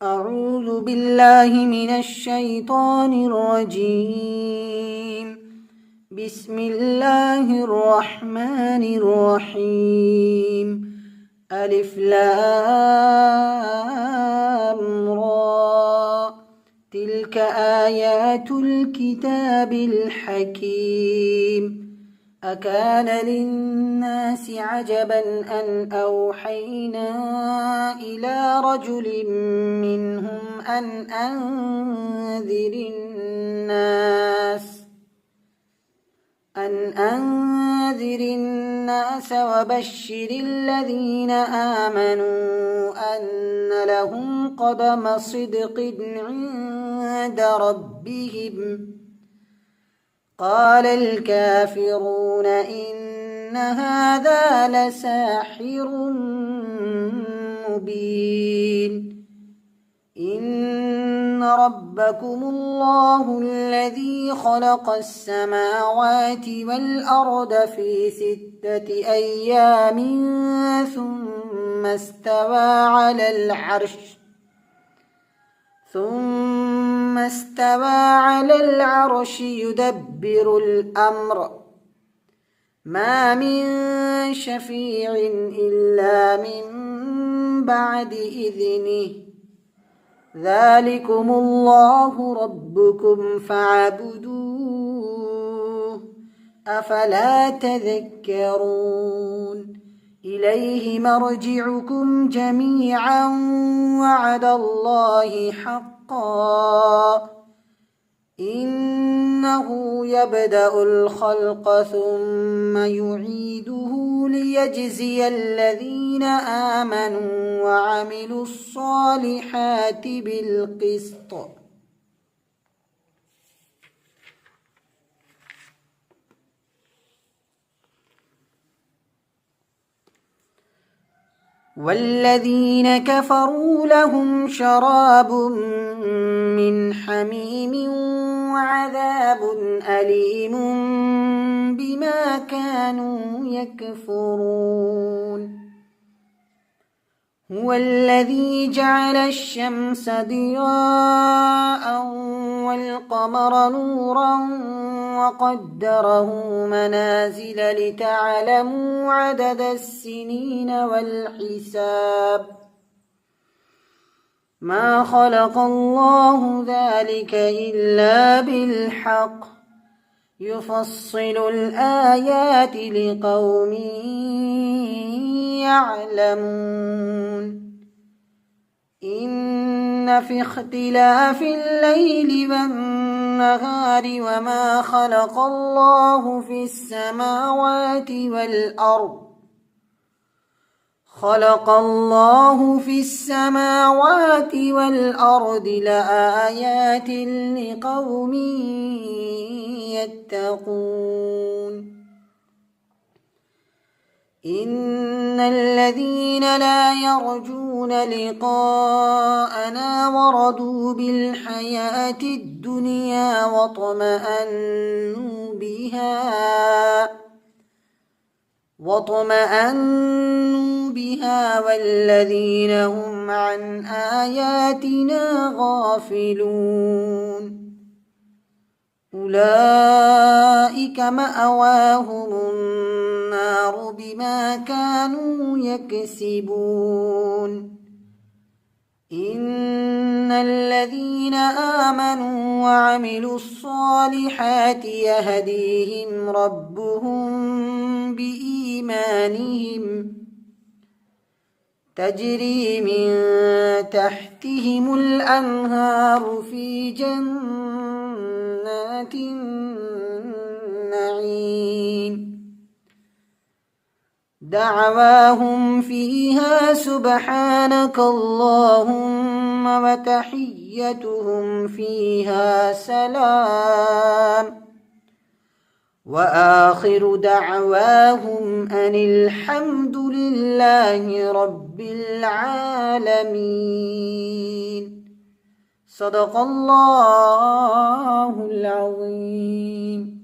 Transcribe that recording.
أعوذ بالله من الشيطان الرجيم. بسم الله الرحمن الرحيم. ألف لام را، تلك آيات الكتاب الحكيم. أكان للناس عجبا أن أوحينا إلى رجل منهم أن أنذر الناس وبشر الذين آمنوا أن لهم قدم صدق عند ربهم. قال الكافرون إن هذا لساحر مبين. إن ربكم الله الذي خلق السماوات والأرض في 6 أيام ثم استوى على العرش يدبر الأمر، ما من شفيع إلا من بعد إذنه. ذلكم الله ربكم فاعبدوه، أفلا تذكرون. إليه مرجعكم جميعا وعد الله حقا، إنه يبدأ الخلق ثم يعيده ليجزي الذين آمنوا وعملوا الصالحات بالقسط. والذين كفروا لهم شراب من حميم وعذاب أليم بما كانوا يكفرون. هو الذي جعل الشمس ضياء والقمر نورا وقدره منازل لتعلموا عدد السنين والحساب. ما خلق الله ذلك إلا بالحق، يفصل الآيات لقوم يعلمون. إن في اختلاف الليل والنهار وما خلق الله في السماوات والأرض لآيات لقوم يتقون. إن الذين لا يرجون لقاءنا ورضوا بالحياة الدنيا واطمأنوا بها والذين هم عن آياتنا غافلون أولئك مأواهم النار بما كانوا يكسبون. إن الذين آمنوا وعملوا الصالحات يهديهم ربهم بإيمانهم، تجري من تحتهم الأنهار في جنات النعيم. دعواهم فيها سبحانك اللهم وتحيتهم فيها سلام، وآخر دعواهم أن الحمد لله رب العالمين. صدق الله العظيم.